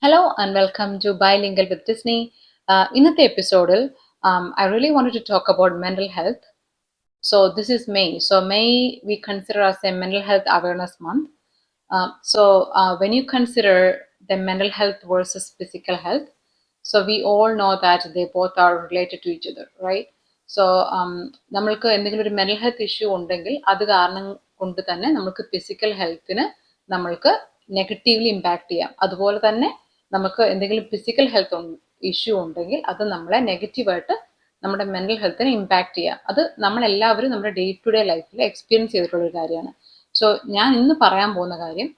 Hello and welcome to Bilingual with Disney. ഇന്നത്തെ എപ്പിസോഡിൽ I really wanted to talk about mental health. So this is May. So May we consider as a mental health awareness month. When you consider the mental health versus physical health, so we all know that they both are related to each other, right? So നമ്മൾക്ക് എന്തെങ്കിലും ഒരു mental health issue ഉണ്ടെങ്കിൽ അത് കാരണം കൊണ്ട് തന്നെ നമുക്ക് physical ഹെൽത്തിന് നമ്മൾക്ക് നെഗറ്റീവ്ലി ഇമ്പാക്ട് ചെയ്യാം. അതുപോലെ തന്നെ നമുക്ക് എന്തെങ്കിലും ഫിസിക്കൽ ഹെൽത്ത് ഇഷ്യൂ ഉണ്ടെങ്കിൽ അത് നമ്മളെ നെഗറ്റീവായിട്ട് നമ്മുടെ മെന്റൽ ഹെൽത്തിനെ ഇമ്പാക്ട് ചെയ്യാം. അത് നമ്മളെല്ലാവരും നമ്മുടെ ഡേ ടു ഡേ ലൈഫിൽ എക്സ്പീരിയൻസ് ചെയ്തിട്ടുള്ള ഒരു കാര്യമാണ്. സോ ഞാൻ ഇന്ന് പറയാൻ പോകുന്ന കാര്യം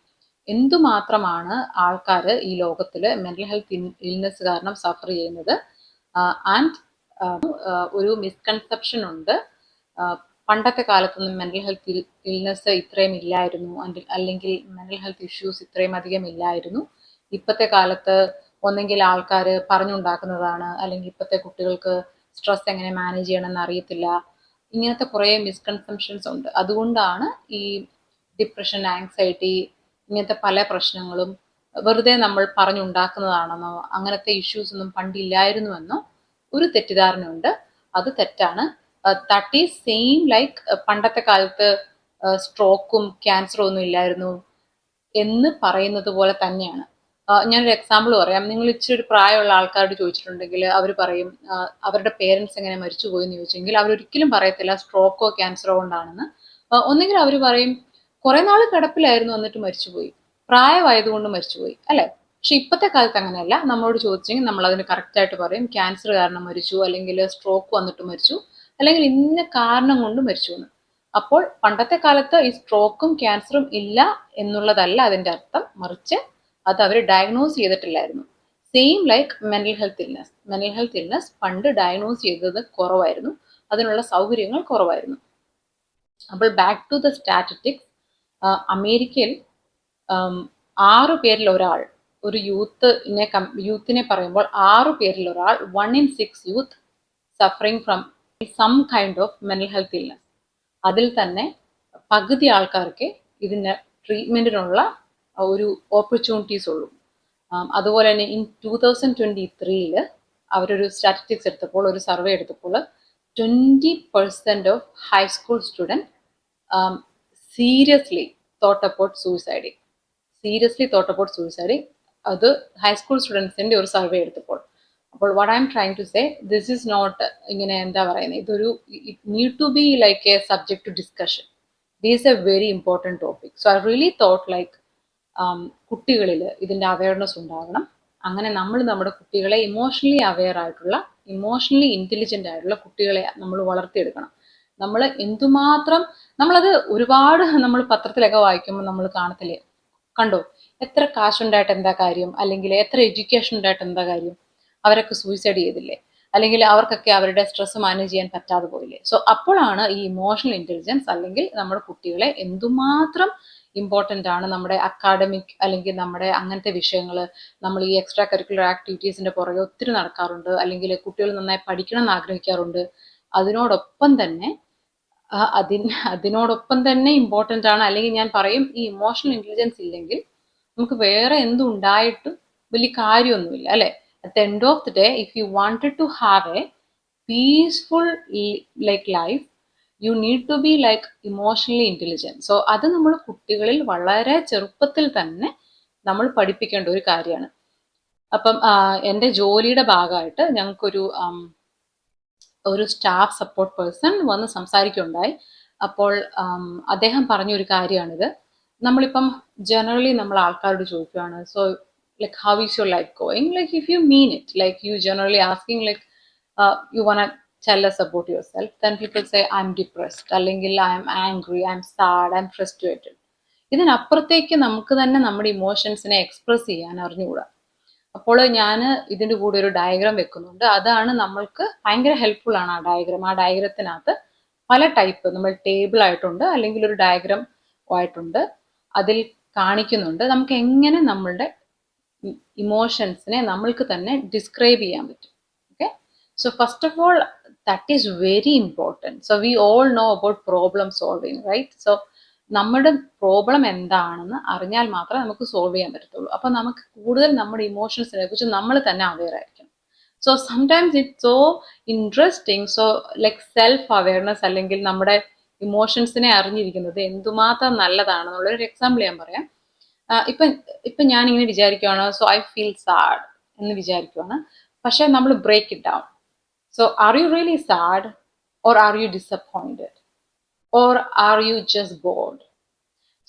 എന്തുമാത്രമാണ് ആൾക്കാർ ഈ ലോകത്തിൽ മെന്റൽ ഹെൽത്ത് ഇൽനെസ് കാരണം സഫർ ചെയ്യുന്നത്. ആൻഡ് ഒരു മിസ്കൺസെപ്ഷൻ ഉണ്ട്, പണ്ടത്തെ കാലത്തൊന്നും മെന്റൽ ഹെൽത്ത് ഇൽനെസ് ഇത്രയും ഇല്ലായിരുന്നു, അല്ലെങ്കിൽ മെന്റൽ ഹെൽത്ത് ഇഷ്യൂസ് ഇത്രയും അധികം ഇല്ലായിരുന്നു. ഇപ്പോഴത്തെ കാലത്ത് ഒന്നെങ്കിൽ ആൾക്കാർ പറഞ്ഞുണ്ടാക്കുന്നതാണ്, അല്ലെങ്കിൽ ഇപ്പോഴത്തെ കുട്ടികൾക്ക് സ്ട്രെസ് എങ്ങനെ മാനേജ് ചെയ്യണമെന്ന് അറിയത്തില്ല. ഇങ്ങനത്തെ കുറേ മിസ്കൺസെപ്ഷൻസ് ഉണ്ട്. അതുകൊണ്ടാണ് ഈ ഡിപ്രഷൻ, ആങ്സൈറ്റി, ഇങ്ങനത്തെ പല പ്രശ്നങ്ങളും വെറുതെ നമ്മൾ പറഞ്ഞുണ്ടാക്കുന്നതാണെന്നോ അങ്ങനത്തെ ഇഷ്യൂസ് ഒന്നും പണ്ടില്ലായിരുന്നുവെന്നോ ഒരു തെറ്റിദ്ധാരണയുണ്ട്. അത് തെറ്റാണ്. ദാറ്റ് ഈസ് സെയിം ലൈക്ക് പണ്ടത്തെ കാലത്ത് സ്ട്രോക്കും ക്യാൻസറും ഒന്നും ഇല്ലായിരുന്നു എന്ന് പറയുന്നത് പോലെ തന്നെയാണ്. ഞാനൊരു എക്സാമ്പിൾ പറയാം. നിങ്ങൾ ഇച്ചിരി ഒരു പ്രായമുള്ള ആൾക്കാരോട് ചോദിച്ചിട്ടുണ്ടെങ്കിൽ അവർ പറയും അവരുടെ പേരൻസ് എങ്ങനെ മരിച്ചുപോയി എന്ന് ചോദിച്ചെങ്കിൽ അവരൊരിക്കലും പറയത്തില്ല സ്ട്രോക്കോ ക്യാൻസറോ കൊണ്ടാണെന്ന്. ഒന്നെങ്കിൽ അവർ പറയും കുറെ നാൾ കിടപ്പിലായിരുന്നു എന്നിട്ട് മരിച്ചുപോയി, പ്രായമായതുകൊണ്ട് മരിച്ചുപോയി, അല്ലെ? പക്ഷെ ഇപ്പോഴത്തെ കാലത്ത് അങ്ങനെയല്ല. നമ്മളോട് ചോദിച്ചെങ്കിൽ നമ്മൾ അതിന് കറക്റ്റായിട്ട് പറയും ക്യാൻസർ കാരണം മരിച്ചു, അല്ലെങ്കിൽ സ്ട്രോക്ക് വന്നിട്ട് മരിച്ചു, അല്ലെങ്കിൽ ഇന്ന കാരണം കൊണ്ട് മരിച്ചു എന്ന്. അപ്പോൾ പണ്ടത്തെ കാലത്ത് ഈ സ്ട്രോക്കും ക്യാൻസറും ഇല്ല എന്നുള്ളതല്ല അതിൻ്റെ അർത്ഥം, മറിച്ച് അത് അവർ ഡയഗ്നോസ് ചെയ്തിട്ടില്ലായിരുന്നു. Same like mental health illness. Mental health illness പണ്ട് ഡയഗ്നോസ് ചെയ്തത് കുറവായിരുന്നു, അതിനുള്ള സൗകര്യങ്ങൾ കുറവായിരുന്നു. അപ്പോൾ ബാക്ക് ടു ദ സ്റ്റാറ്റിസ്റ്റിക്സ്. അമേരിക്കയിൽ 6 പേരിൽ ഒരാൾ, ഒരു യൂത്തിനെ പറയുമ്പോൾ 6 പേരിൽ ഒരാൾ, 1 in 6 youth suffering from some kind of mental health illness. അതിൽ തന്നെ പകുതി ആൾക്കാർക്ക് ഇതിന് ട്രീറ്റ്മെന്റിനുള്ള ഒരു ഓപ്പർച്യൂണിറ്റീസ് ഉള്ളൂ. അതുപോലെ തന്നെ ഇൻ 2023 അവരൊരു സ്റ്റാറ്റിസ്റ്റിക്സ് എടുത്തപ്പോൾ, ഒരു സർവേ എടുത്തപ്പോൾ 20% of high school student seriously thought about suiciding. അത് ഹൈസ്കൂൾ സ്റ്റുഡൻസിന്റെ ഒരു സർവേ എടുത്തപ്പോൾ. അപ്പോൾ what I'm trying to say, this is not ഇങ്ങനെ എന്താ പറയുന്നത്, ഇതൊരു it need to be like a subject to discussion. This is a very important topic. So I really thought like കുട്ടികളിൽ ഇതിൻ്റെ അവയർനെസ് ഉണ്ടാകണം. അങ്ങനെ നമ്മൾ നമ്മുടെ കുട്ടികളെ ഇമോഷണലി അവെയർ ആയിട്ടുള്ള, ഇമോഷണലി ഇൻ്റലിജൻ്റ് ആയിട്ടുള്ള കുട്ടികളെ നമ്മൾ വളർത്തിയെടുക്കണം. നമ്മൾ എന്തുമാത്രം നമ്മളത് ഒരുപാട് നമ്മൾ പത്രത്തിലൊക്കെ വായിക്കുമ്പോൾ നമ്മൾ കാണത്തില്ലേ, കണ്ടോ എത്ര കാശുണ്ടായിട്ട് എന്താ കാര്യം, അല്ലെങ്കിൽ എത്ര എഡ്യൂക്കേഷൻ ഉണ്ടായിട്ട് എന്താ കാര്യം, അവരൊക്കെ സൂയിസൈഡ് ചെയ്തില്ലേ, അല്ലെങ്കിൽ അവർക്കൊക്കെ അവരുടെ സ്ട്രെസ് മാനേജ് ചെയ്യാൻ പറ്റാതെ പോയില്ലേ. സോ അപ്പോഴാണ് ഈ ഇമോഷണൽ ഇൻ്റലിജൻസ്, അല്ലെങ്കിൽ നമ്മുടെ കുട്ടികളെ എന്തുമാത്രം ഇമ്പോർട്ടൻ്റ് ആണ് നമ്മുടെ അക്കാഡമിക് അല്ലെങ്കിൽ നമ്മുടെ അങ്ങനത്തെ വിഷയങ്ങൾ. നമ്മൾ ഈ എക്സ്ട്രാ കരിക്കുലർ ആക്ടിവിറ്റീസിൻ്റെ പുറകെ ഒത്തിരി നടക്കാറുണ്ട്, അല്ലെങ്കിൽ കുട്ടികൾ നന്നായി പഠിക്കണം എന്ന് ആഗ്രഹിക്കാറുണ്ട്. അതിനോടൊപ്പം തന്നെ ഇമ്പോർട്ടൻ്റ് ആണ്, അല്ലെങ്കിൽ ഞാൻ പറയും ഈ ഇമോഷണൽ ഇൻ്റലിജൻസ് ഇല്ലെങ്കിൽ നമുക്ക് വേറെ എന്തുണ്ടായിട്ടും വലിയ കാര്യമൊന്നുമില്ല, അല്ലേ? At the end of the day, if you wanted to have a peaceful life, you need to be like emotionally intelligent. So അത് നമ്മൾ കുട്ടികളിൽ വളരെ ചെറുപ്പത്തിൽ തന്നെ നമ്മൾ പഠിപ്പിക്കേണ്ട ഒരു കാര്യമാണ്. അപ്പം എൻ്റെ ജോലിയുടെ ഭാഗമായിട്ട് ഞങ്ങൾക്കൊരു സ്റ്റാഫ് സപ്പോർട്ട് പേഴ്സൺ വന്ന് സംസാരിക്കുകയുണ്ടായി. അപ്പോൾ അദ്ദേഹം പറഞ്ഞൊരു കാര്യമാണിത്. നമ്മളിപ്പം ജനറലി നമ്മൾ ആൾക്കാരോട് ചോദിക്കുകയാണ്, so like how is your life going, like if you mean it, like you generally asking like you want to tell us about yourself, then people say I'm depressed, അല്ലെങ്കിൽ I'm angry, I'm sad, I'm frustrated. ഇതിനപ്പുറത്തേക്ക് നമുക്ക് തന്നെ നമ്മുടെ ഇമോഷൻസിനെ express ചെയ്യാൻ അറിഞ്ഞുകൂടാ. അപ്പോൾ ഞാൻ ഇതിൻ്റെ കൂടെ ഒരു ഡയഗ്രാം വെക്കുന്നുണ്ട്. അതാണ് നമ്മൾക്ക് ഭയങ്കര ഹെൽപ്ഫുൾ ആണ് ആ ഡയഗ്രാം. ആ ഡയഗ്രത്തിനകത്ത് പല ടൈപ്പ് നമ്മൾ ടേബിൾ ആയിട്ടുണ്ട്, അല്ലെങ്കിൽ ഒരു ഡയഗ്രാം ആയിട്ടുണ്ട്. അതിൽ കാണിക്കുന്നുണ്ട് നമുക്ക് എങ്ങനെ നമ്മളുടെ ഇമോഷൻസിനെ നമ്മൾക്ക് തന്നെ ഡിസ്ക്രൈബ് ചെയ്യാൻ പറ്റും. Okay, so first of all that is very important. So we all know about problem solving, right? So നമ്മുടെ പ്രോബ്ലം എന്താണെന്ന് അറിഞ്ഞാൽ മാത്രമേ നമുക്ക് സോൾവ് ചെയ്യാൻ പറ്റത്തുള്ളൂ. അപ്പൊ നമുക്ക് കൂടുതൽ നമ്മുടെ ഇമോഷൻസിനെ കുറിച്ച് നമ്മൾ തന്നെ അവെയർ ആയിരിക്കും. So sometimes it's so interesting. So like self awareness അല്ലെങ്കിൽ നമ്മുടെ ഇമോഷൻസിനെ അറിഞ്ഞിരിക്കുന്നത് എന്തുമാത്രം നല്ലതാണെന്നുള്ളൊരു എക്സാമ്പിൾ ഞാൻ പറയാം. ഇപ്പൊ ഇപ്പൊ ഞാൻ ഇങ്ങനെ വിചാരിക്കുവാണ്, സോ ഐ ഫീൽ സാഡ് എന്ന് വിചാരിക്കുവാണ്. പക്ഷെ നമ്മൾ break it down. So are you really sad, or are you disappointed, or are you just bored?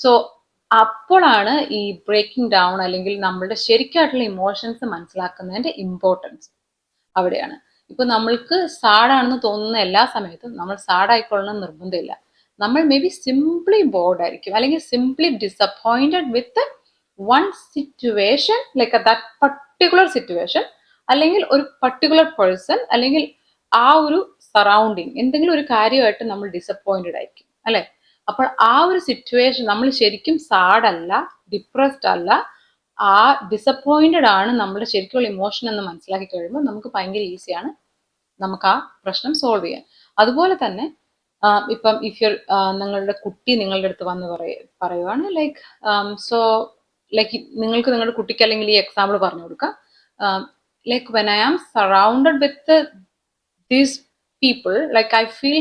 So അപ്പോഴാണ് ഈ ബ്രേക്കിംഗ് ഡൗൺ അല്ലെങ്കിൽ നമ്മളുടെ ശരിക്കായിട്ടുള്ള ഇമോഷൻസ് മനസ്സിലാക്കുന്നതിന്റെ ഇമ്പോർട്ടൻസ് അവിടെയാണ്. ഇപ്പൊ നമ്മൾക്ക് സാഡാണെന്ന് തോന്നുന്ന എല്ലാ സമയത്തും നമ്മൾ സാഡ് ആയിക്കൊള്ളണം നിർബന്ധമില്ല. നമ്മൾ മേ ബി സിംപ്ലി ബോർഡ് ആയിരിക്കും, അല്ലെങ്കിൽ simply disappointed with one situation, like that particular situation, അല്ലെങ്കിൽ ഒരു പർട്ടിക്കുലർ പേഴ്സൺ, അല്ലെങ്കിൽ ആ ഒരു സറൗണ്ടിങ്, എന്തെങ്കിലും ഒരു കാര്യമായിട്ട് നമ്മൾ ഡിസപ്പോയിന്റഡ് ആയിരിക്കും, അല്ലെ? അപ്പോൾ ആ ഒരു സിറ്റുവേഷൻ നമ്മൾ ശരിക്കും സാഡ് അല്ല, ഡിപ്രസ്ഡ് അല്ല, ആ ഡിസപ്പോയിന്റഡ് ആണ് നമ്മുടെ ശരിക്കുള്ള ഇമോഷൻ എന്ന് മനസ്സിലാക്കി കഴിയുമ്പോൾ നമുക്ക് ഭയങ്കര ഈസിയാണ് നമുക്ക് ആ പ്രശ്നം സോൾവ് ചെയ്യാൻ. അതുപോലെ തന്നെ ഇപ്പം ഇഫ് യു നിങ്ങളുടെ കുട്ടി നിങ്ങളുടെ അടുത്ത് വന്ന് പറയുവാണ്, ലൈക്ക് സോ ലൈക്ക് നിങ്ങൾക്ക് നിങ്ങളുടെ കുട്ടിക്ക് അല്ലെങ്കിൽ ഈ എക്സാമ്പിൾ പറഞ്ഞു കൊടുക്കാം, like when I am surrounded with these people, like I feel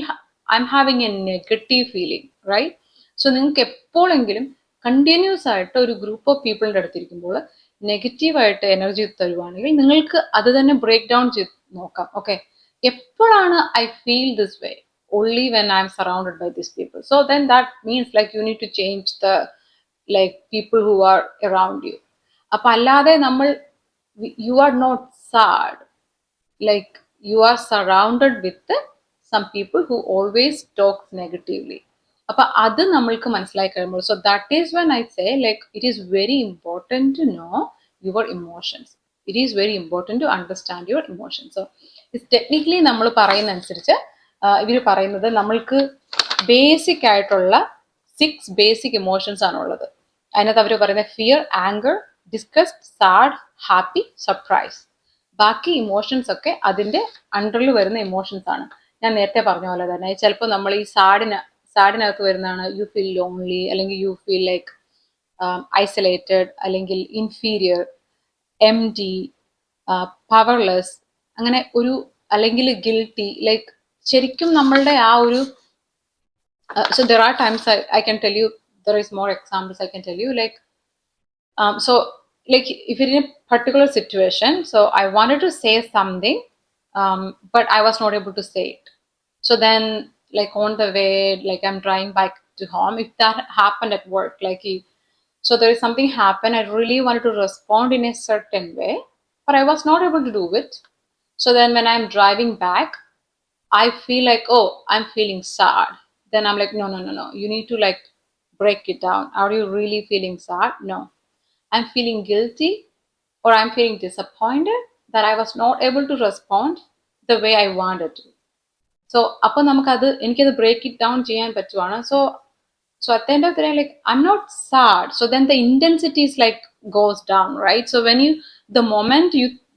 I'm having a negative feeling, right? So നിങ്ങൾക്ക് എപ്പോഴെങ്കിലും കണ്ടിന്യൂസ് ആയിട്ട് ഒരു ഗ്രൂപ്പ് ഓഫ് പീപ്പിളിന്റെ അടുത്തിരിക്കുമ്പോൾ നെഗറ്റീവായിട്ട് എനർജി തരുവാണെങ്കിൽ നിങ്ങൾക്ക് അത് തന്നെ ബ്രേക്ക് ഡൗൺ ചെയ്ത് നോക്കാം. ഓക്കെ, എപ്പോഴാണ് I feel this way? only when I'm surrounded by these people. So then that means like you need to change the like people who are around you. അപ്പൊ അല്ലാതെ നമ്മൾ you are not sad, like you are surrounded with some people who always talk negatively. അപ്പൊ അത് നമ്മൾക്ക് മനസ്സിലായി കഴിയുമ്പോൾ, so that is when I say like it is very important to know your emotions. It is very important to understand your emotions. So it's technically നമ്മൾ പറയുന്ന അനുസരിച്ച് ഇവർ പറയുന്നത് നമ്മൾക്ക് ബേസിക് ആയിട്ടുള്ള 6 ബേസിക് ഇമോഷൻസ് ആണുള്ളത്. അതിനകത്ത് അവർ പറയുന്നത് fear, anchor, disgust, sad, happy, surprise. ബാക്കി ഇമോഷൻസ് ഒക്കെ അതിന്റെ അണ്ടറിൽ വരുന്ന ഇമോഷൻസ് ആണ്. ഞാൻ നേരത്തെ പറഞ്ഞ പോലെ തന്നെ ചിലപ്പോൾ നമ്മൾ ഈ സാഡിനകത്ത് വരുന്നതാണ് യു ഫീൽ ലോൺലി, അല്ലെങ്കിൽ യു ഫീൽ ലൈക്ക് ഐസൊലേറ്റഡ്, അല്ലെങ്കിൽ ഇൻഫീരിയർ, എം ഡി, പവർലെസ്, അങ്ങനെ ഒരു, അല്ലെങ്കിൽ ഗിൽറ്റി. ലൈക്ക് ശരിക്കും നമ്മളുടെ ആ ഒരു so there are times I can tell you, there is more examples I can tell you, like so like if you're in a particular situation, so I wanted to say something, but I was not able to say it. So then like on the way, like I'm driving back to home, if that happened at work, like so there is something happened, I really wanted to respond in a certain way, but I was not able to do it. So then when I'm driving back, I feel like, oh, I'm feeling sad. Then I'm like, no, no, no, no. You need to like break it down. Are you really feeling sad? No. I'm feeling guilty, or I'm feeling disappointed that I was not able to respond the way I wanted to. So അപ്പോൾ നമുക്കത് എനിക്കത് break it down ചെയ്യാൻ പറ്റുവാണ്. So at the end of the day, like I'm not sad. So then the intensity is like goes down, right? So when the moment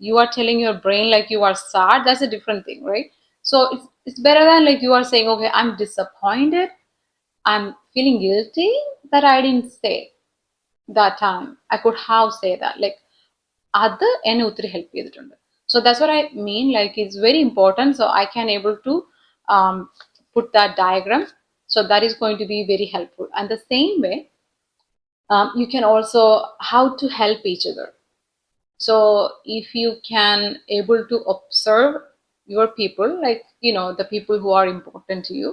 you are telling your brain like you are sad, that's a different thing, right? So it's better than like you are saying, okay, I'm disappointed, I'm feeling guilty that I didn't say that time. I could have said that. Like അത് എന്നെ ഒത്തിരി help ചെയ്തിട്ടുണ്ട്. So that's what I mean, like it's very important. So I can able to put that diagram. So that is going to be very helpful. And the same way, you can also how to help each other. So if you can able to observe your people, like the people who are important to you,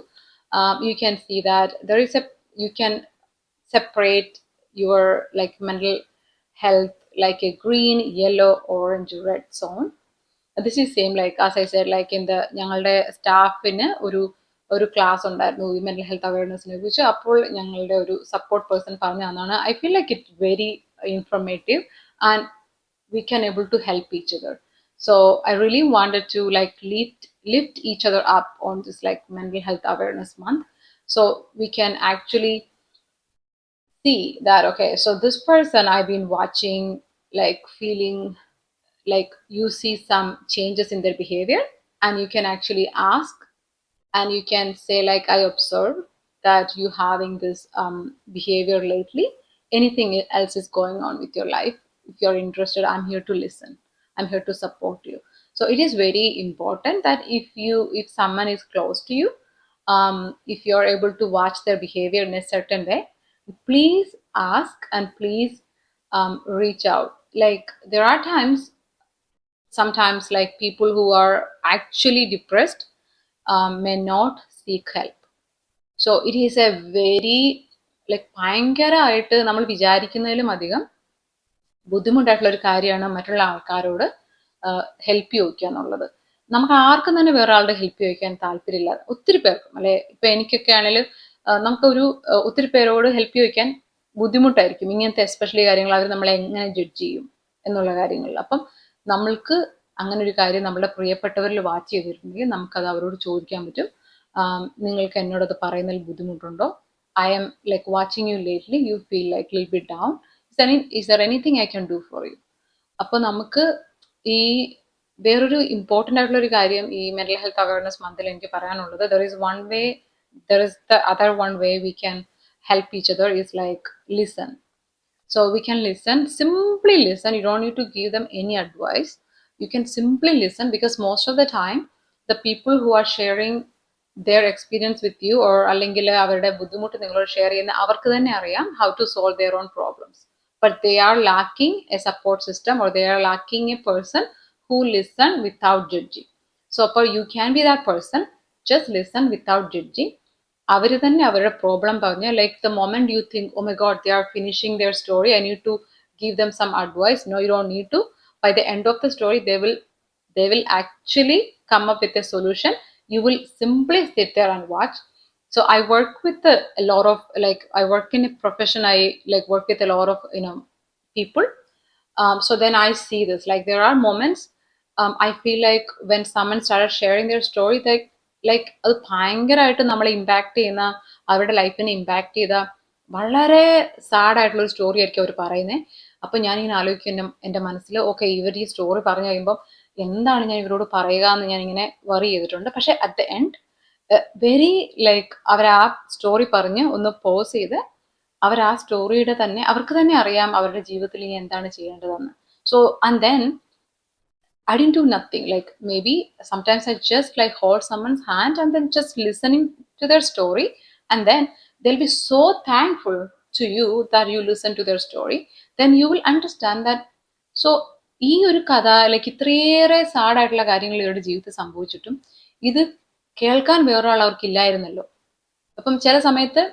you can see that there is you can separate your like mental health like a green, yellow, orange, red zone. This is same like as I said, like in the ഞങ്ങളുടെ സ്റ്റാഫിന് ഒരു class ഉണ്ടായിരുന്നു mental health അവയർനെസ്സിനെ കുറിച്ച്. അപ്പോൾ ഞങ്ങളുടെ ഒരു support person പറഞ്ഞു തന്നാണ്. I feel like it very informative and we can able to help each other. So I really wanted to like lift each other up on this like mental health awareness month, so we can actually see that, okay, so this person I've been watching, like feeling like you see some changes in their behavior, and you can actually ask, and you can say like I observed, that you having this behavior lately. Anything else is going on with your life, if you're interested, I'm here to listen, I'm here to support you. So it is very important that if someone is close to you, if you're able to watch their behavior in a certain way, please ask and please reach out. Like there are times, sometimes, like people who are actually depressed may not seek help. So it is a very like ഭയങ്കരമായിട്ട് നമ്മൾ വിചാരിക്കുന്നതിലും അധികം ബുദ്ധിമുട്ടായിട്ടുള്ള ഒരു കാര്യമാണ് മറ്റുള്ള ആൾക്കാരോട് help ചോദിക്കുക എന്നുള്ളത്. നമുക്ക് ആർക്കും തന്നെ വേറെ ആളുടെ ഹെൽപ്പ് ചോദിക്കാൻ താല്പര്യമില്ല, ഒത്തിരി പേർക്കും അല്ലെ. ഇപ്പൊ എനിക്കൊക്കെ ആണെങ്കിൽ നമുക്കൊരു ഒത്തിരി പേരോട് ഹെൽപ്പ് ചോദിക്കാൻ ബുദ്ധിമുട്ടായിരിക്കും ഇങ്ങനത്തെ എസ്പെഷ്യലി കാര്യങ്ങൾ. അവർ നമ്മളെ എങ്ങനെ ജഡ്ജ് ചെയ്യും എന്നുള്ള കാര്യങ്ങളിൽ. അപ്പം നമ്മൾക്ക് അങ്ങനെ ഒരു കാര്യം നമ്മുടെ പ്രിയപ്പെട്ടവരിൽ വാച്ച് ചെയ്തിട്ടുണ്ടെങ്കിൽ നമുക്കത് അവരോട് ചോദിക്കാൻ പറ്റും. നിങ്ങൾക്ക് എന്നോടത് പറയുന്നതിൽ ബുദ്ധിമുട്ടുണ്ടോ? I'm like watching you lately, you feel like lil bit down, is there anything I can do for you? അപ്പൊ നമുക്ക് ഈ വേറൊരു ഇമ്പോർട്ടൻ്റ് ആയിട്ടുള്ള ഒരു കാര്യം ഈ മെന്റൽ ഹെൽത്ത് അവയർനെസ് മന്തിൽ എനിക്ക് പറയാനുള്ളത്, there is the other one way we can help each other is like listen. So we can listen, simply listen. You don't need to give them any advice. You can simply listen, because most of the time the people who are sharing their experience with you, or അല്ലെങ്കിൽ അവരുടെ ബുദ്ധിമുട്ട് നിങ്ങളോട് share ചെയ്യുന്ന അവർക്ക് തന്നെ അറിയാം how to solve their own problems, but they are lacking a support system, or they are lacking a person who listen without judging. So you can be that person. Just listen without judging. അവർ തന്നെ അവരുടെ problem പറഞ്ഞ്, like the moment you think oh my God they are finishing their story, I need to give them some advice. No, you don't need to. By the end of the story, they will actually come up with a solution. You will simply sit there and watch. So I work with a lot of, like, I work in a profession, I like work with a lot of people. So then I see this, like there are moments I feel like when someone started sharing their story, like അത് ഭയങ്കരമായിട്ട് നമ്മളെ impact ചെയ്യുന്ന, അവരുടെ ലൈഫിനെ impact ചെയ്ത വളരെ sad ആയിട്ടുള്ള ഒരു സ്റ്റോറി ആയിരിക്കും അവർ പറയുന്നത്. അപ്പൊ ഞാനിങ്ങനെ ആലോചിക്കും എൻ്റെ മനസ്സിൽ, ഓക്കെ ഇവർ ഈ സ്റ്റോറി പറഞ്ഞു കഴിയുമ്പോൾ എന്താണ് ഞാൻ ഇവരോട് പറയുക എന്ന് ഞാൻ ഇങ്ങനെ വറി ചെയ്തിട്ടുണ്ട്. പക്ഷെ at the end very like അവർ ആ സ്റ്റോറി പറഞ്ഞ് ഒന്ന് പോസ് ചെയ്ത് അവർ ആ സ്റ്റോറിയുടെ തന്നെ അവർക്ക് തന്നെ അറിയാം അവരുടെ ജീവിതത്തിൽ ഇനി എന്താണ് ചെയ്യേണ്ടതെന്ന്. So and then I didn't do nothing. Like maybe sometimes I just like hold someone's hand and then just listening to their story, and then they'll be so thankful to you that you listen to their story. Then you will understand that. So ഈ ഒരു കഥ like ഇത്രയേറെ സാഡായിട്ടുള്ള കാര്യങ്ങൾ ഇവരുടെ ജീവിതത്തിൽ സംഭവിച്ചിട്ടും ഇത് കേൾക്കാൻ വേറൊരാൾ അവർക്കില്ലായിരുന്നല്ലോ. അപ്പം ചില സമയത്ത്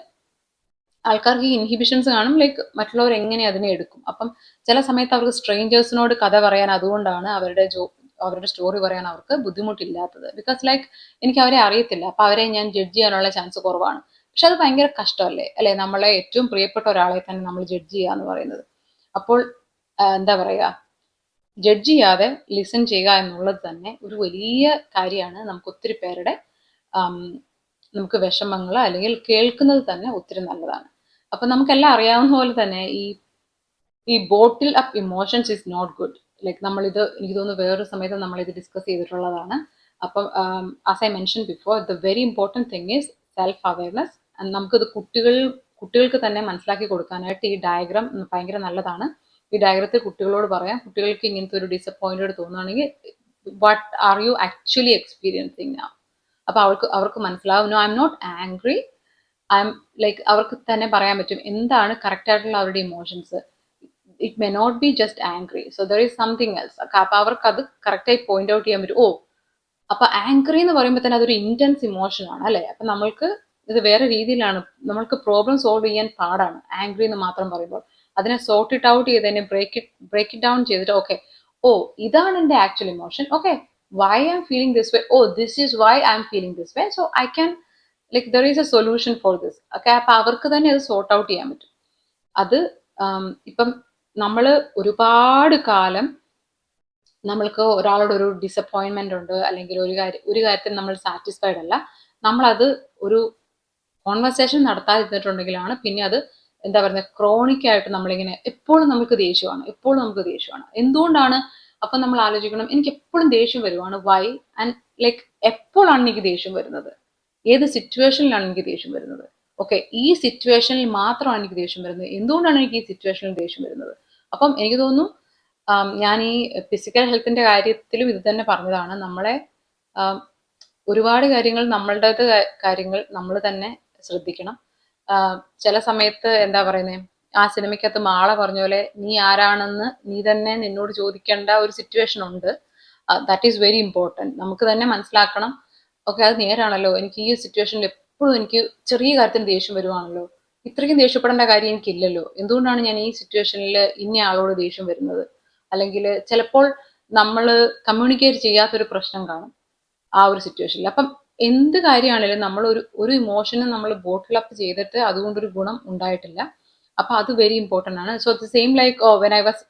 ആൾക്കാർക്ക് ഈ ഇൻഹിബിഷൻസ് കാണും, ലൈക്ക് മറ്റുള്ളവർ എങ്ങനെ അതിനെ എടുക്കും. അപ്പം ചില സമയത്ത് അവർക്ക് സ്ട്രേഞ്ചേഴ്സിനോട് കഥ പറയാൻ, അതുകൊണ്ടാണ് അവരുടെ സ്റ്റോറി പറയാൻ അവർക്ക് ബുദ്ധിമുട്ടില്ലാത്തത്. ബിക്കോസ് ലൈക്ക് എനിക്ക് അവരെ അറിയത്തില്ല, അപ്പൊ അവരെ ഞാൻ ജഡ്ജ് ചെയ്യാനുള്ള ചാൻസ് കുറവാണ്. പക്ഷെ അത് ഭയങ്കര കഷ്ടമല്ലേ അല്ലെ, നമ്മളെ ഏറ്റവും പ്രിയപ്പെട്ട ഒരാളെ തന്നെ നമ്മൾ ജഡ്ജ് ചെയ്യുക എന്ന് പറയുന്നത്. അപ്പോൾ എന്താ പറയുക, ജഡ്ജ് ചെയ്യാതെ ലിസൺ ചെയ്യുക എന്നുള്ളത് തന്നെ ഒരു വലിയ കാര്യമാണ്. നമുക്ക് ഒത്തിരി പേരുടെ നമുക്ക് വിഷമങ്ങൾ അല്ലെങ്കിൽ കേൾക്കുന്നത് തന്നെ ഒത്തിരി നല്ലതാണ്. അപ്പൊ നമുക്കെല്ലാം അറിയാവുന്ന പോലെ തന്നെ ഈ bottle up emotions is not good. Like നമ്മളിത് എനിക്ക് തോന്നുന്നു വേറൊരു സമയത്ത് നമ്മളിത് ഡിസ്കസ് ചെയ്തിട്ടുള്ളതാണ്. അപ്പം as I mention before, the very important thing is self awareness. നമുക്കിത് കുട്ടികൾക്ക് തന്നെ മനസ്സിലാക്കി കൊടുക്കാനായിട്ട് ഈ ഡയഗ്രാം ഭയങ്കര നല്ലതാണ്. ഈ ഡയഗ്രത്തിൽ കുട്ടികളോട് പറയാം, കുട്ടികൾക്ക് ഇങ്ങനത്തെ ഒരു ഡിസപ്പോയിന്റഡ് തോന്നുകയാണെങ്കിൽ what are you actually experiencing now. അപ്പൊ അവർക്ക് മനസ്സിലാവും, no I'm not angry, I'm like അവർക്ക് തന്നെ പറയാൻ പറ്റും എന്താണ് കറക്റ്റ് ആയിട്ടുള്ള അവരുടെ emotions. It may not be just angry, so there is something else. അപ്പൊ അവർക്ക് അത് കറക്റ്റായി പോയിന്റ് ഔട്ട് ചെയ്യാൻ പറ്റും. ഓ അപ്പൊ ആംഗ്രി എന്ന് പറയുമ്പോൾ തന്നെ അതൊരു ഇന്റൻസ് ഇമോഷൻ ആണ് അല്ലെ. അപ്പൊ നമ്മൾക്ക് ഇത് വേറെ രീതിയിലാണ്, നമ്മൾക്ക് പ്രോബ്ലം സോൾവ് ചെയ്യാൻ പാടാണ് ആംഗ്രി എന്ന് മാത്രം പറയുമ്പോൾ. അതിനെ സോർട്ട് ഇറ്റ് ഔട്ട് ചെയ്ത് അതിനെ ബ്രേക്ക് ഇറ്റ് ഡൗൺ ചെയ്തിട്ട്, ഓക്കെ ഓ ഇതാണ് എൻ്റെ actual emotion, okay why I'm feeling this way, oh this is why I'm feeling this way, so I can like there is a solution for this. Okay, അപ്പൊ അവർക്ക് തന്നെ അത് sort out ചെയ്യാൻ പറ്റും. അത് ഇപ്പം നമ്മൾ ഒരുപാട് കാലം നമ്മൾക്ക് ഒരാളോട് ഒരു ഡിസപ്പോയിൻമെന്റ് ഉണ്ട്, അല്ലെങ്കിൽ ഒരു കാര്യത്തിൽ നമ്മൾ സാറ്റിസ്ഫൈഡ് അല്ല, നമ്മളത് ഒരു കോൺവെർസേഷൻ നടത്താതിരുന്നിട്ടുണ്ടെങ്കിലാണ് പിന്നെ അത് എന്താ പറയുക ക്രോണിക് ആയിട്ട് നമ്മളിങ്ങനെ എപ്പോഴും നമുക്ക് ദേഷ്യമാണ്. എന്തുകൊണ്ടാണ്? അപ്പൊ നമ്മൾ ആലോചിക്കണം, എനിക്ക് എപ്പോഴും ദേഷ്യം വരുവാണ്, വൈ ആൻഡ് ലൈക്ക് എപ്പോഴാണ് എനിക്ക് ദേഷ്യം വരുന്നത്, ഏത് സിറ്റുവേഷനിലാണ് എനിക്ക് ദേഷ്യം വരുന്നത്. ഓക്കെ, ഈ സിറ്റുവേഷനിൽ മാത്രമാണ് എനിക്ക് ദേഷ്യം വരുന്നത്, എന്തുകൊണ്ടാണ് എനിക്ക് ഈ സിറ്റുവേഷനിൽ ദേഷ്യം വരുന്നത്. അപ്പം എനിക്ക് തോന്നുന്നു ഞാൻ ഈ ഫിസിക്കൽ ഹെൽത്തിന്റെ കാര്യത്തിലും ഇത് തന്നെ പറഞ്ഞതാണ്. നമ്മളെ ഒരുപാട് കാര്യങ്ങൾ, നമ്മളുടേത് കാര്യങ്ങൾ നമ്മൾ തന്നെ ശ്രദ്ധിക്കണം. ചില സമയത്ത് എന്താ പറയുന്നത്, ആ സിനിമയ്ക്കകത്ത് മാള പറഞ്ഞ പോലെ നീ ആരാണെന്ന് നീ തന്നെ നിന്നോട് ചോദിക്കേണ്ട ഒരു സിറ്റുവേഷൻ ഉണ്ട്. That is very important. നമുക്ക് തന്നെ മനസ്സിലാക്കണം, ഓക്കെ അത് നേരാണല്ലോ, എനിക്ക് ഈ സിറ്റുവേഷനിൽ എപ്പോഴും എനിക്ക് ചെറിയ കാര്യത്തിന് ദേഷ്യം വരുവാണല്ലോ, ഇത്രയ്ക്കും ദേഷ്യപ്പെടേണ്ട കാര്യം എനിക്കില്ലല്ലോ, എന്തുകൊണ്ടാണ് ഞാൻ ഈ സിറ്റുവേഷനിൽ ഇന്ന ആളോട് ദേഷ്യം വരുന്നത്. അല്ലെങ്കിൽ ചിലപ്പോൾ നമ്മൾ കമ്മ്യൂണിക്കേറ്റ് ചെയ്യാത്തൊരു പ്രശ്നം കാണും ആ ഒരു സിറ്റുവേഷനിൽ. അപ്പം എന്ത് കാര്യമാണെങ്കിലും നമ്മൾ ഒരു ഇമോഷനും നമ്മൾ ബോട്ടിൽ അപ്പ് ചെയ്തിട്ട് അതുകൊണ്ടൊരു ഗുണം ഉണ്ടായിട്ടില്ല. അപ്പൊ അത് വെരി ഇമ്പോർട്ടൻ്റ് ആണ്. So the same like when I was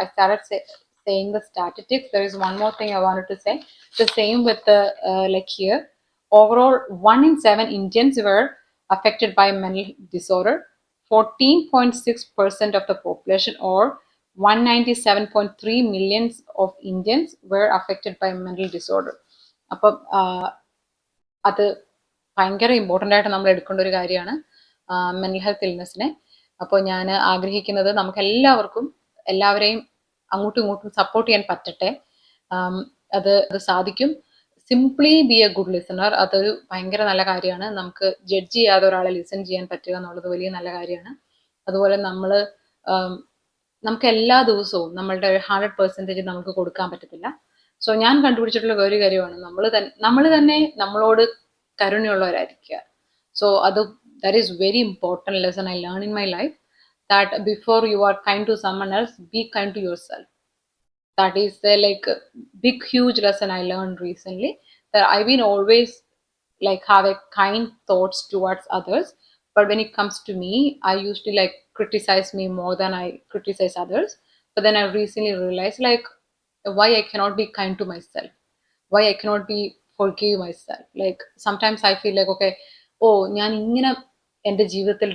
I started saying the statistics, there is one more thing I wanted to say. The same with the like here, overall 1 in 7 Indians were affected by mental disorder. 14.6% of the population, or 197.3 millions of Indians were affected by mental disorder. അപ്പം അത് ഭയങ്കര important ആയിട്ട് നമ്മൾ എടുക്കേണ്ട ഒരു കാര്യമാണ് mental health ഇൽനെസ്സിനെ. അപ്പോൾ ഞാൻ ആഗ്രഹിക്കുന്നത് നമുക്ക് എല്ലാവരെയും അങ്ങോട്ടും ഇങ്ങോട്ടും സപ്പോർട്ട് ചെയ്യാൻ പറ്റട്ടെ. അത് സാധിക്കും. Simply B A good listener, അതൊരു ഭയങ്കര നല്ല കാര്യമാണ്. നമുക്ക് ജഡ്ജ് ചെയ്യാതെ ഒരാളെ ലിസൺ ചെയ്യാൻ പറ്റുക എന്നുള്ളത് വലിയ നല്ല കാര്യമാണ്. അതുപോലെ നമുക്ക് എല്ലാ ദിവസവും നമ്മളുടെ 100% നമുക്ക് കൊടുക്കാൻ പറ്റത്തില്ല. സോ ഞാൻ കണ്ടുപിടിച്ചിട്ടുള്ള ഒരു കാര്യമാണ് നമ്മൾ തന്നെ നമ്മളോട് കരുണയുള്ളവരായിരിക്കുക. So that is very important lesson I learned in my life, that before you are kind to someone else, be kind to yourself. That is the like big huge lesson I learned recently, that I've been always like have a kind thoughts towards others, but when it comes to me, I used to like criticize me more than I criticize others. But then I recently realized like why I cannot be kind to myself, why I cannot be forgive myself. Like sometimes I feel like okay, ഞാൻ ഇങ്ങനെ എൻ്റെ ജീവിതത്തിൽ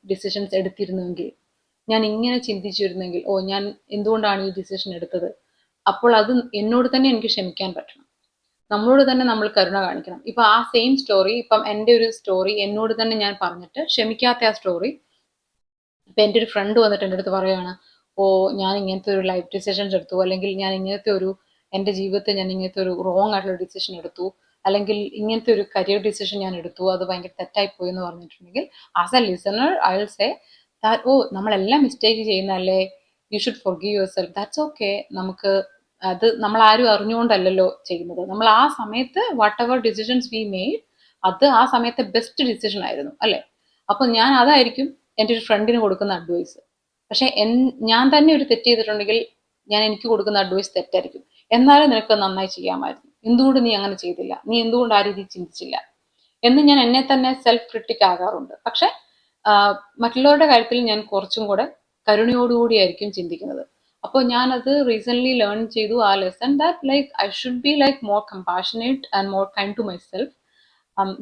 decisions എടുത്തിരുന്നെങ്കിൽ, ഞാൻ ഇങ്ങനെ ചിന്തിച്ചിരുന്നെങ്കിൽ, ഞാൻ എന്തുകൊണ്ടാണ് ഈ decision എടുത്തത്. അപ്പോൾ അത് എന്നോട് തന്നെ എനിക്ക് ക്ഷമിക്കാൻ പറ്റണം, നമ്മളോട് തന്നെ നമ്മൾ കരുണ കാണിക്കണം. ഇപ്പൊ ആ സെയിം സ്റ്റോറി, ഇപ്പം എൻ്റെ ഒരു സ്റ്റോറി എന്നോട് തന്നെ ഞാൻ പറഞ്ഞിട്ട് ക്ഷമിക്കാത്ത ആ സ്റ്റോറി ഇപ്പൊ എൻ്റെ ഒരു ഫ്രണ്ട് വന്നിട്ട് എൻ്റെ അടുത്ത് പറയാണ്, ഞാൻ ഇങ്ങനത്തെ ഒരു ലൈഫ് ഡിസിഷൻസ് എടുത്തു, അല്ലെങ്കിൽ ഞാൻ ഇങ്ങനത്തെ ഒരു എൻ്റെ ജീവിതത്തിൽ ഞാൻ ഇങ്ങനത്തെ ഒരു റോങ് ആയിട്ടുള്ള ഡിസിഷൻ എടുത്തു, അല്ലെങ്കിൽ ഇങ്ങനത്തെ ഒരു കരിയർ ഡിസിഷൻ ഞാൻ എടുത്തു, അത് ഭയങ്കര തെറ്റായി പോയി എന്ന് പറഞ്ഞിട്ടുണ്ടെങ്കിൽ, as A listener I will say that നമ്മളെല്ലാം മിസ്റ്റേക്ക് ചെയ്യുന്നതല്ലേ, you should forgive your self, that's okay. അത് നമ്മൾ ആരും അറിഞ്ഞുകൊണ്ടല്ലോ ചെയ്യുന്നത്. നമ്മൾ ആ സമയത്ത് what ever decisions V made, അത് ആ സമയത്തെ ബെസ്റ്റ് ഡിസിഷൻ ആയിരുന്നു അല്ലേ. അപ്പൊ ഞാൻ അതായിരിക്കും എൻ്റെ ഒരു ഫ്രണ്ടിന് കൊടുക്കുന്ന അഡ്വൈസ്. പക്ഷെ ഞാൻ തന്നെ ഒരു തെറ്റ് ചെയ്തിട്ടുണ്ടെങ്കിൽ ഞാൻ എനിക്ക് കൊടുക്കുന്ന അഡ്വൈസ് തെറ്റായിരിക്കും. എന്നാലും നിനക്ക് നന്നായി ചെയ്യാമായിരുന്നു, എന്തുകൊണ്ട് നീ അങ്ങനെ ചെയ്തില്ല, നീ എന്തുകൊണ്ട് ആ രീതിയിൽ ചിന്തിച്ചില്ല എന്ന് ഞാൻ എന്നെ തന്നെ സെൽഫ് ക്രിട്ടിക് ആകാറുണ്ട്. പക്ഷെ മറ്റുള്ളവരുടെ കാര്യത്തിൽ ഞാൻ കുറച്ചും കൂടെ കരുണയോടുകൂടിയായിരിക്കും ചിന്തിക്കുന്നത്. അപ്പോൾ ഞാനത് റീസെന്റ് ലേൺ ചെയ്തു ആ lesson, that like I should be like more compassionate and more kind to myself,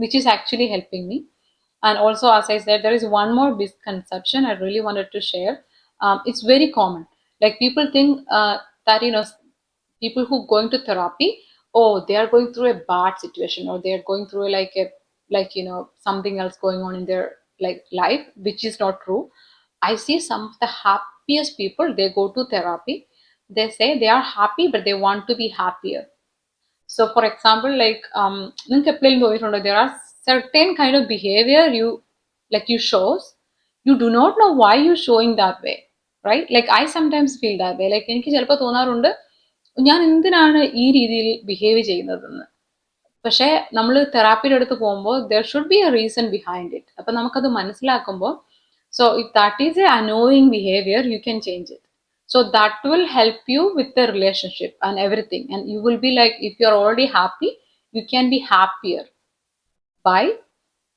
which is actually helping me. And also, as I said, there is one more misconception I really wanted to share. It's very common. Like people think that people who going to therapy, they are going through a bad situation, or they are going through something else going on in their like life, which is not true. I see some of the happiest people, they go to therapy. They say they are happy, but they want to be happier. So for example, like there are certain kind of behavior you shows, you do not know why you showing that way, right? Like I sometimes feel that way. Like എനിക്ക് ചിലപ്പോൾ തോന്നാറുണ്ട്, ഞാൻ എന്തിനാണ് ഈ രീതിയിൽ behave ചെയ്യുന്നതെന്ന്. പക്ഷെ നമ്മൾ തെറാപ്പിയുടെ അടുത്ത് പോകുമ്പോൾ there should be A reason behind it. അപ്പൊ നമുക്കത് മനസ്സിലാക്കുമ്പോൾ, so if that is A annoying behaviour, you can change it. So that will help you with the relationship and everything. And you will be like, if you're already happy, you can be happier by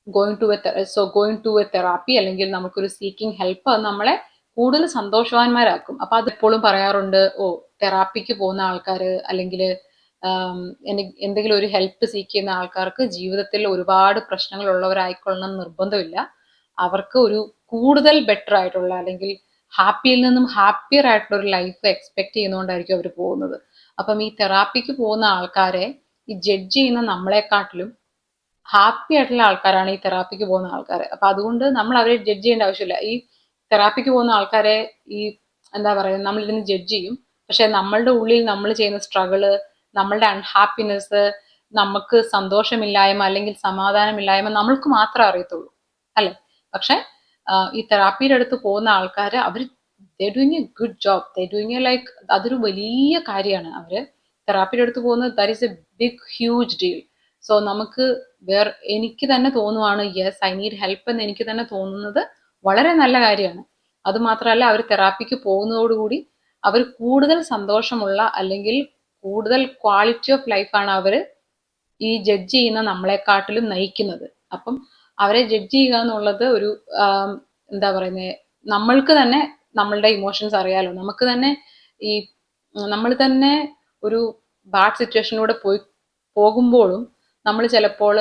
going to a therapy, അല്ലെങ്കിൽ നമുക്കൊരു seeking help, അത് നമ്മളെ കൂടുതൽ സന്തോഷവാന്മാരാക്കും. അപ്പൊ അത് എപ്പോഴും പറയാറുണ്ട്, തെറാപ്പിക്ക് പോകുന്ന ആൾക്കാർ അല്ലെങ്കിൽ എന്തെങ്കിലും ഒരു ഹെൽപ്പ് സീക്ക് ചെയ്യുന്ന ആൾക്കാർക്ക് ജീവിതത്തിൽ ഒരുപാട് പ്രശ്നങ്ങൾ ഉള്ളവരായിക്കൊള്ളണം നിർബന്ധമില്ല. അവർക്ക് ഒരു കൂടുതൽ ബെറ്റർ ആയിട്ടുള്ള, അല്ലെങ്കിൽ ഹാപ്പിയിൽ നിന്നും ഹാപ്പിയർ ആയിട്ടുള്ള ഒരു ലൈഫ് എക്സ്പെക്ട് ചെയ്യുന്നതുകൊണ്ടായിരിക്കും അവർ പോകുന്നത്. അപ്പം ഈ തെറാപ്പിക്ക് പോകുന്ന ആൾക്കാരെ ഈ ജഡ്ജ് ചെയ്യുന്ന നമ്മളെക്കാട്ടിലും ഹാപ്പി ആയിട്ടുള്ള ആൾക്കാരാണ് ഈ തെറാപ്പിക്ക് പോകുന്ന ആൾക്കാർ. അപ്പൊ അതുകൊണ്ട് നമ്മൾ അവരെ ജഡ്ജ് ചെയ്യേണ്ട ആവശ്യമില്ല. ഈ തെറാപ്പിക്ക് പോകുന്ന ആൾക്കാരെ ഈ എന്താ പറയുക, നമ്മൾ ഇതിന് ജഡ്ജ് ചെയ്യും. പക്ഷെ നമ്മളുടെ ഉള്ളിൽ നമ്മൾ ചെയ്യുന്ന സ്ട്രഗിള്, നമ്മളുടെ അൺഹാപ്പിനെസ്, നമുക്ക് സന്തോഷമില്ലായ്മ അല്ലെങ്കിൽ സമാധാനമില്ലായ്മ നമ്മൾക്ക് മാത്രമേ അറിയത്തുള്ളൂ, അല്ലെ? പക്ഷെ ഈ തെറാപ്പിയുടെ അടുത്ത് പോകുന്ന ആൾക്കാർ അവർ they doing a good job, they doing a like, അതൊരു വലിയ കാര്യമാണ്. അവര് തെറാപ്പിയുടെ അടുത്ത് പോകുന്നത് that is a big huge deal. So നമുക്ക് എനിക്ക് തന്നെ തോന്നുവാണ് യെസ് ഐ നീഡ് ഹെൽപ്പ് എന്ന് എനിക്ക് തന്നെ തോന്നുന്നത് വളരെ നല്ല കാര്യമാണ്. അത് മാത്രമല്ല, അവർ തെറാപ്പിക്ക് പോകുന്നതോടുകൂടി അവർ കൂടുതൽ സന്തോഷമുള്ള അല്ലെങ്കിൽ കൂടുതൽ ക്വാളിറ്റി ഓഫ് ലൈഫാണ് അവർ ഈ ജഡ്ജ് ചെയ്യുന്ന നമ്മളെക്കാട്ടിലും നയിക്കുന്നത്. അപ്പം അവരെ ജഡ്ജ് ചെയ്യുക എന്നുള്ളത് ഒരു എന്താ പറയുന്നത്, നമ്മൾക്ക് തന്നെ നമ്മളുടെ ഇമോഷൻസ് അറിയാലോ, നമുക്ക് തന്നെ ഈ നമ്മൾ തന്നെ ഒരു ബാഡ് സിറ്റുവേഷനിലൂടെ പോകുമ്പോഴും നമ്മൾ ചിലപ്പോൾ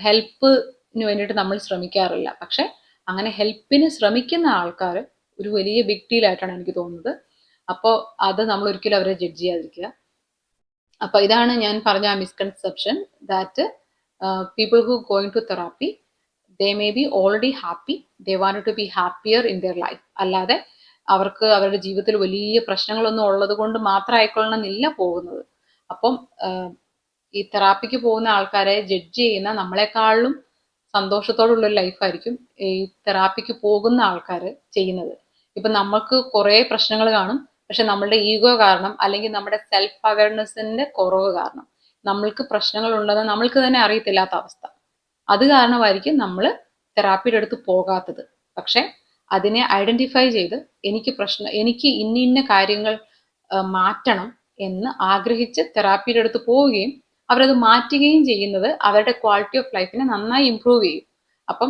ഹെൽപ്പിന് വേണ്ടിയിട്ട് നമ്മൾ ശ്രമിക്കാറില്ല. പക്ഷെ അങ്ങനെ ഹെൽപ്പിന് ശ്രമിക്കുന്ന ആൾക്കാർ ഒരു വലിയ ബിഗ് ഡീലായിട്ടാണ് എനിക്ക് തോന്നുന്നത്. അപ്പോൾ അത് നമ്മൾ ഒരിക്കലും അവരെ ജഡ്ജ് ചെയ്യാതിരിക്കുക. അപ്പൊ ഇതാണ് ഞാൻ പറഞ്ഞ ആ misconception, that people who going to therapy they may be already happy, they want to be happier in their life. അല്ലാതെ അവർക്ക് അവരുടെ ജീവിതത്തിൽ വലിയ പ്രശ്നങ്ങളൊന്നും ഉള്ളത് കൊണ്ട് മാത്രം ആയിക്കൊള്ളണം എന്നില്ല പോകുന്നത്. അപ്പം ഈ തെറാപ്പിക്ക് പോകുന്ന ആൾക്കാരെ ജഡ്ജ് ചെയ്യുന്ന നമ്മളെക്കാളും സന്തോഷത്തോടുള്ള ഒരു ലൈഫായിരിക്കും ഈ തെറാപ്പിക്ക് പോകുന്ന ആൾക്കാർ ചെയ്യുന്നത്. ഇപ്പൊ നമുക്ക് കുറെ പ്രശ്നങ്ങൾ കാണും, പക്ഷെ നമ്മളുടെ ഈഗോ കാരണം അല്ലെങ്കിൽ നമ്മുടെ സെൽഫ് അവയർനെസിന്റെ കുറവ് കാരണം നമ്മൾക്ക് പ്രശ്നങ്ങൾ ഉണ്ടെന്ന് നമ്മൾക്ക് തന്നെ അറിയത്തില്ലാത്ത അവസ്ഥ. അത് കാരണമായിരിക്കും നമ്മൾ തെറാപ്പിയുടെ അടുത്ത് പോകാത്തത്. പക്ഷെ അതിനെ ഐഡന്റിഫൈ ചെയ്ത് എനിക്ക് ഇന്ന കാര്യങ്ങൾ മാറ്റണം എന്ന് ആഗ്രഹിച്ച് തെറാപ്പിയുടെ അടുത്ത് പോവുകയും അവരത് മാറ്റുകയും ചെയ്യുന്നത് അവരുടെ ക്വാളിറ്റി ഓഫ് ലൈഫിനെ നന്നായി ഇമ്പ്രൂവ് ചെയ്യും. അപ്പം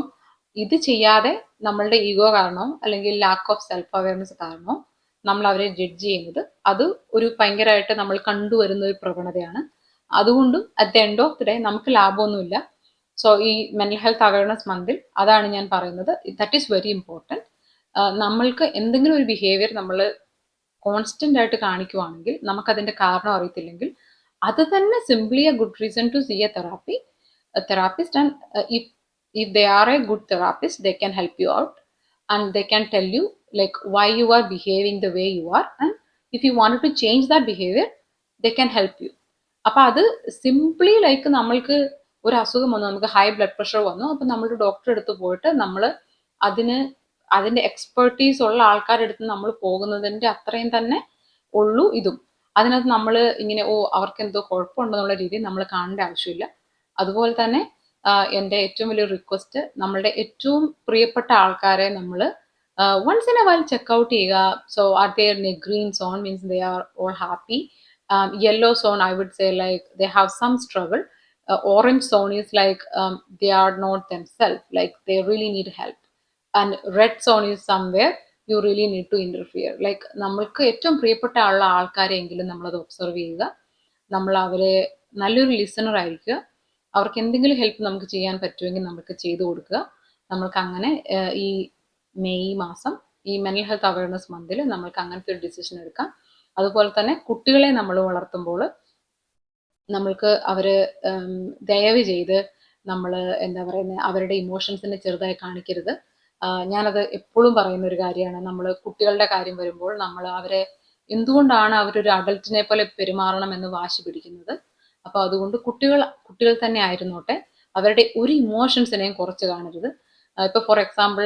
ഇത് ചെയ്യാതെ നമ്മളുടെ ഈഗോ കാരണമോ അല്ലെങ്കിൽ ലാക്ക് ഓഫ് സെൽഫ് അവയർനെസ് കാരണമോ നമ്മൾ അവരെ ജഡ്ജ് ചെയ്യുന്നത് അത് ഒരു ഭയങ്കരമായിട്ട് നമ്മൾ കണ്ടുവരുന്ന ഒരു പ്രവണതയാണ്. അതുകൊണ്ടും at the end of the day നമുക്ക് ലാഭമൊന്നുമില്ല. സോ ഈ മെന്റൽ ഹെൽത്ത് അവയർനെസ് മന്തിൽ അതാണ് ഞാൻ പറയുന്നത്, ദാറ്റ് ഈസ് വെരി ഇമ്പോർട്ടൻറ്റ്. നമ്മൾക്ക് എന്തെങ്കിലും ഒരു ബിഹേവിയർ നമ്മൾ കോൺസ്റ്റന്റ് ആയിട്ട് കാണിക്കുവാണെങ്കിൽ, നമുക്കതിന്റെ കാരണം അറിയത്തില്ലെങ്കിൽ, അത് തന്നെ simply a good reason to see a therapist. And if they are a good therapist, they can help you out and they can tell you like why you are behaving the way you are, and if you wanted to change that behavior they can help you. അപ്പൊ അത് simply like നമ്മൾക്ക് ഒരു അസുഖം വന്നു, നമുക്ക് high blood pressure വന്നു, അപ്പൊ നമ്മൾ ഡോക്ടറെ അടുത്ത് പോയിട്ട് നമ്മൾ അതിന്റെ എക്സ്പെർട്ടീസ് ഉള്ള ആൾക്കാരുടെ അടുത്ത് നമ്മൾ പോകുന്നതിന്റെ അത്രയും തന്നെ ഉള്ളൂ ഇതും. അതിനകത്ത് നമ്മൾ ഇങ്ങനെ അവർക്ക് എന്തോ കുഴപ്പമുണ്ടെന്നുള്ള രീതിയിൽ നമ്മൾ കാണേണ്ട ആവശ്യമില്ല. അതുപോലെ തന്നെ എൻ്റെ ഏറ്റവും വലിയ റിക്വസ്റ്റ്, നമ്മളുടെ ഏറ്റവും പ്രിയപ്പെട്ട ആൾക്കാരെ നമ്മൾ once in a while check out ചെയ്യുക. So are they in a green zone, means they are all happy. Yellow zone I would say like they have some struggle. Orange zone is like they are not themselves, like they really need help. And red zone is somewhere you really need to interfere. Like നമ്മൾക്ക് ഏറ്റവും പ്രിയപ്പെട്ട ആൾക്കാരെങ്കിലും നമ്മളത് observe ചെയ്യുക, നമ്മൾ അവരെ നല്ലൊരു listener ആയിരിക്കുക, അവർക്ക് എന്തെങ്കിലും ഹെൽപ്പ് നമുക്ക് ചെയ്യാൻ പറ്റുമെങ്കിൽ നമുക്ക് ചെയ്തു കൊടുക്കുക. നമ്മൾക്ക് അങ്ങനെ ഈ മെയ് മാസം ഈ മെന്റൽ ഹെൽത്ത് അവയർനെസ് മന്തിൽ നമ്മൾക്ക് അങ്ങനത്തെ ഒരു ഡിസിഷൻ എടുക്കാം. അതുപോലെ തന്നെ കുട്ടികളെ നമ്മൾ വളർത്തുമ്പോൾ നമ്മൾക്ക് അവര് ദയവ് ചെയ്ത് നമ്മൾ എന്താ പറയുന്നത്, അവരുടെ ഇമോഷൻസിനെ ചെറുതായി കാണിക്കരുത്. ഞാനത് എപ്പോഴും പറയുന്ന ഒരു കാര്യമാണ്. നമ്മൾ കുട്ടികളുടെ കാര്യം വരുമ്പോൾ നമ്മൾ അവരെ എന്തുകൊണ്ടാണ് അവരൊരു അഡൽറ്റിനെ പോലെ പെരുമാറണം എന്ന് വാശി പിടിക്കുന്നത്. അപ്പൊ അതുകൊണ്ട് കുട്ടികൾ തന്നെ ആയിരുന്നോട്ടെ, അവരുടെ ഒരു ഇമോഷൻസിനെയും കുറച്ച് കാണരുത്. ഇപ്പൊ ഫോർ എക്സാമ്പിൾ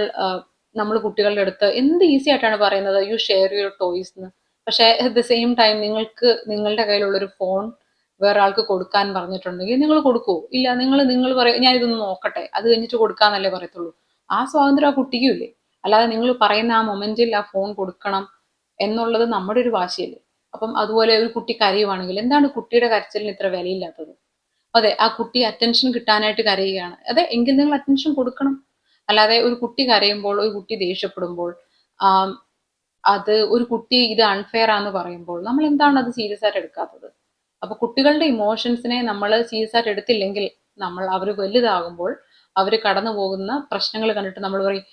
നമ്മൾ കുട്ടികളുടെ അടുത്ത് എന്ത് ഈസി ആയിട്ടാണ് പറയുന്നത് യു ഷെയർ യുവർ ടോയ്സ് എന്ന്. പക്ഷെ അറ്റ് ദ സെയിം ടൈം നിങ്ങൾക്ക് നിങ്ങളുടെ കയ്യിലുള്ളൊരു ഫോൺ വേറെ ആൾക്ക് കൊടുക്കാൻ പറഞ്ഞിട്ടുണ്ടെങ്കിൽ നിങ്ങൾ കൊടുക്കുവോ? ഇല്ല. നിങ്ങൾ പറയും ഞാൻ ഇതൊന്ന് നോക്കട്ടെ, അത് കഴിഞ്ഞിട്ട് കൊടുക്കാന്നല്ലേ പറയത്തുള്ളൂ. ആ സ്വാതന്ത്ര്യം ആ കുട്ടിക്കും ഇല്ലേ? അല്ലാതെ നിങ്ങൾ പറയുന്ന ആ മൊമെന്റിൽ ആ ഫോൺ കൊടുക്കണം എന്നുള്ളത് നമ്മുടെ ഒരു വാശിയല്ലേ? അപ്പം അതുപോലെ ഒരു കുട്ടി കരയുവാണെങ്കിൽ എന്താണ് കുട്ടിയുടെ കരച്ചിലിന് ഇത്ര വിലയില്ലാത്തത്? അതെ, ആ കുട്ടി അറ്റൻഷൻ കിട്ടാനായിട്ട് കരയുകയാണ്, അതെ എങ്കിൽ നിങ്ങൾ അറ്റൻഷൻ കൊടുക്കണം. അല്ലാതെ ഒരു കുട്ടി കരയുമ്പോൾ, ഒരു കുട്ടി ദേഷ്യപ്പെടുമ്പോൾ, അത് ഒരു കുട്ടി ഇത് അൺഫെയർ ആണെന്ന് പറയുമ്പോൾ നമ്മൾ എന്താണ് അത് സീരിയസ് ആയിട്ട് എടുക്കാത്തത്? അപ്പൊ കുട്ടികളുടെ ഇമോഷൻസിനെ നമ്മൾ സീരിയസ് ആയിട്ട് എടുത്തില്ലെങ്കിൽ അവർ വലുതാകുമ്പോൾ അവർ കടന്നു പോകുന്ന പ്രശ്നങ്ങൾ കണ്ടിട്ട് നമ്മൾ പറയും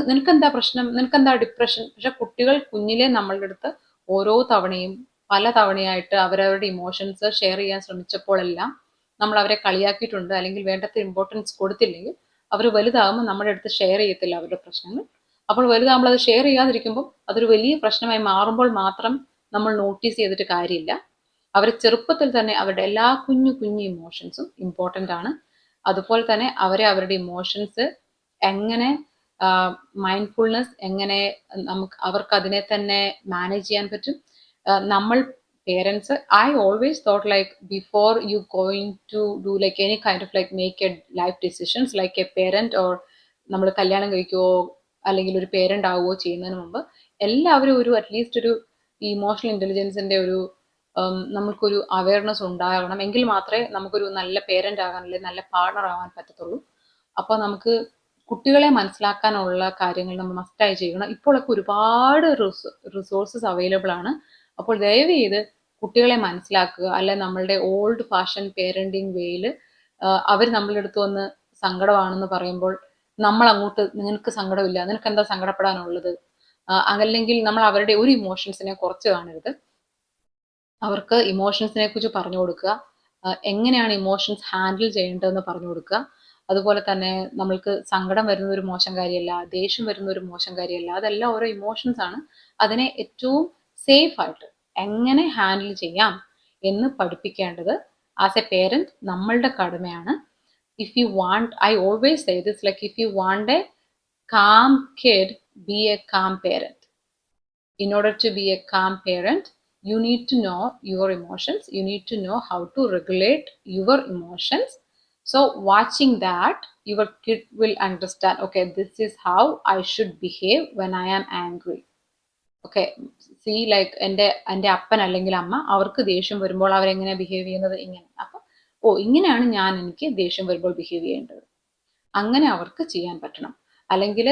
നിനക്കെന്താ പ്രശ്നം, നിനക്കെന്താ ഡിപ്രഷൻ? പക്ഷെ കുട്ടികൾ കുഞ്ഞിലെ നമ്മളുടെ അടുത്ത് ഓരോ തവണയും പല തവണയായിട്ട് അവരവരുടെ ഇമോഷൻസ് ഷെയർ ചെയ്യാൻ ശ്രമിച്ചപ്പോഴെല്ലാം നമ്മൾ അവരെ കളിയാക്കിയിട്ടുണ്ട് അല്ലെങ്കിൽ വേണ്ടത്ര ഇമ്പോർട്ടൻസ് കൊടുത്തില്ലെങ്കിൽ അവർ വലുതാകുമ്പോൾ നമ്മുടെ അടുത്ത് ഷെയർ ചെയ്യത്തില്ല അവരുടെ പ്രശ്നങ്ങൾ. അപ്പോൾ വലുതാകുമ്പോൾ അത് ഷെയർ ചെയ്യാതിരിക്കുമ്പോൾ അതൊരു വലിയ പ്രശ്നമായി മാറുമ്പോൾ മാത്രം നമ്മൾ നോട്ടീസ് ചെയ്തിട്ട് കാര്യമില്ല. അവർ ചെറുപ്പത്തിൽ തന്നെ അവരുടെ എല്ലാ കുഞ്ഞു കുഞ്ഞു ഇമോഷൻസും ഇമ്പോർട്ടൻ്റ് ആണ്. അതുപോലെ തന്നെ അവരുടെ ഇമോഷൻസ് എങ്ങനെ മൈൻഡ്ഫുൾനെസ് എങ്ങനെ അവർക്ക് അതിനെ തന്നെ മാനേജ് ചെയ്യാൻ പറ്റും. നമ്മൾ parents, I always thought like before you going to do like any kind of like make a life decisions like a parent or നമ്മൾ കല്യാണം കഴിക്കുവോ അല്ലെങ്കിൽ ഒരു പേരന്റ് ആവുകയോ ചെയ്യുന്നതിന് മുമ്പ് എല്ലാവരും ഒരു അറ്റ്ലീസ്റ്റ് ഒരു ഇമോഷണൽ ഇന്റലിജൻസിന്റെ ഒരു നമുക്കൊരു അവയർനെസ് ഉണ്ടാകണം. എങ്കിൽ മാത്രമേ നമുക്കൊരു നല്ല പേരന്റ് ആകാൻ അല്ലെങ്കിൽ നല്ല പാർട്ണർ ആവാൻ പറ്റത്തുള്ളൂ. അപ്പോൾ നമുക്ക് കുട്ടികളെ മനസ്സിലാക്കാനുള്ള കാര്യങ്ങൾ നമ്മൾ മസ്റ്റായി ചെയ്യണം. ഇപ്പോഴൊക്കെ ഒരുപാട് റിസോഴ്സസ് അവൈലബിൾ ആണ്. അപ്പോൾ ദയവ് ചെയ്ത് കുട്ടികളെ മനസ്സിലാക്കുക. അല്ലെ നമ്മളുടെ ഓൾഡ് ഫാഷൻ പേരന്റിങ് വേയിൽ അവർ നമ്മളുടെ അടുത്ത് വന്ന് സങ്കടമാണെന്ന് പറയുമ്പോൾ നമ്മൾ അങ്ങോട്ട് നിനക്ക് സങ്കടമില്ല, നിനക്ക് എന്താ സങ്കടപ്പെടാനുള്ളത്, അല്ലെങ്കിൽ നമ്മൾ അവരുടെ ഒരു ഇമോഷൻസിനെ കുറച്ച് കാണരുത്. അവർക്ക് ഇമോഷൻസിനെ കുറിച്ച് പറഞ്ഞു കൊടുക്കുക, എങ്ങനെയാണ് ഇമോഷൻസ് ഹാൻഡിൽ ചെയ്യേണ്ടതെന്ന് പറഞ്ഞു കൊടുക്കുക. അതുപോലെ തന്നെ നമ്മൾക്ക് സങ്കടം വരുന്ന ഒരു മോശം കാര്യമല്ല, ദേഷ്യം വരുന്ന ഒരു മോശം കാര്യമല്ല, അതെല്ലാം ഓരോ ഇമോഷൻസ് ആണ്. അതിനെ ഏറ്റവും സേഫ് ആയിട്ട് എങ്ങനെ ഹാൻഡിൽ ചെയ്യാം എന്ന് പഠിപ്പിക്കേണ്ടത് ആസ് എ പേരന്റ് നമ്മളുടെ കടമയാണ്. If you want, I always say this, like if you want A calm kid, be a calm parent. In order to be a calm parent, you need to know your emotions, you need to know how to regulate your emotions. So watching that, your kid will understand, okay, this is how I should behave when I am angry. Okay, C like എൻ്റെ അപ്പൻ അല്ലെങ്കിൽ അമ്മ അവർക്ക് ദേഷ്യം വരുമ്പോൾ അവരെങ്ങനെ behave ചെയ്യുന്നത് ഇങ്ങനെ. അപ്പം ഇങ്ങനെയാണ് എനിക്ക് ദേഷ്യം വരുമ്പോൾ ബിഹേവ് ചെയ്യേണ്ടത്. അങ്ങനെ അവർക്ക് ചെയ്യാൻ പറ്റണം. അല്ലെങ്കിൽ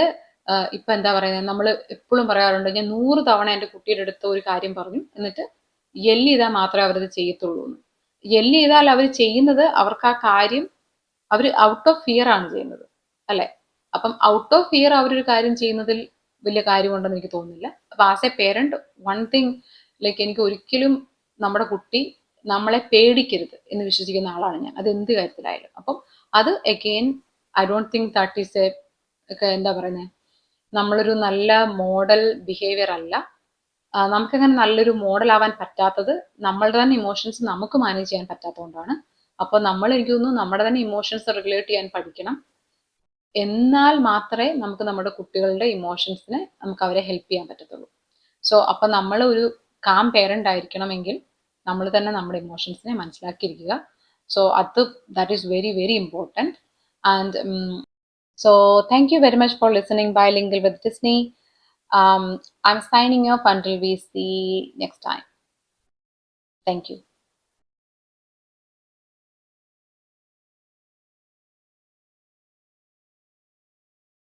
ഇപ്പം എന്താ പറയുന്നത്, നമ്മൾ എപ്പോഴും പറയാറുണ്ട്, ഞാൻ 100 തവണ എൻ്റെ കുട്ടിയുടെ അടുത്ത് ഒരു കാര്യം പറഞ്ഞു എന്നിട്ട് എല്ല് ചെയ്താൽ മാത്രമേ അവരത് ചെയ്യത്തുള്ളൂ എന്ന്. എല്ല് ചെയ്താൽ അവർ ചെയ്യുന്നത് അവർക്ക് ആ കാര്യം അവർ ഔട്ട് ഓഫ് ഫിയർ ആണ് ചെയ്യുന്നത്, അല്ലെ? അപ്പം ഔട്ട് ഓഫ് ഫിയർ അവരൊരു കാര്യം ചെയ്യുന്നതിൽ വലിയ കാര്യമുണ്ടെന്ന് എനിക്ക് തോന്നുന്നില്ല. അപ്പൊ as A parent one thing, like എനിക്ക് ഒരിക്കലും നമ്മുടെ കുട്ടി നമ്മളെ പേടിക്കരുത് എന്ന് വിശ്വസിക്കുന്ന ആളാണ് ഞാൻ, അത് എന്ത് കാര്യത്തിലായാലും. അപ്പം അത് again I don't think that is A എന്താ പറയുന്നത്, നമ്മളൊരു നല്ല മോഡൽ ബിഹേവിയർ അല്ല. നമുക്കങ്ങനെ നല്ലൊരു മോഡൽ ആവാൻ പറ്റാത്തത് നമ്മളുടെ തന്നെ ഇമോഷൻസ് നമുക്ക് മാനേജ് ചെയ്യാൻ പറ്റാത്തതുകൊണ്ടാണ്. അപ്പോൾ എനിക്ക് തോന്നുന്നു നമ്മുടെ തന്നെ ഇമോഷൻസ് റെഗുലേറ്റ് ചെയ്യാൻ പഠിക്കണം. എന്നാൽ മാത്രമേ നമുക്ക് നമ്മുടെ കുട്ടികളുടെ ഇമോഷൻസിനെ നമുക്ക് അവരെ ഹെൽപ്പ് ചെയ്യാൻ പറ്റത്തുള്ളൂ. സോ അപ്പം നമ്മൾ ഒരു കാം പേരന്റ് ആയിരിക്കണമെങ്കിൽ നമ്മൾ തന്നെ നമ്മുടെ ഇമോഷൻസിനെ മനസ്സിലാക്കിയിരിക്കുക. So that is very very important. And so thank you very much for listening Bilingual with Disney. I'm signing off until we see next time. Thank you.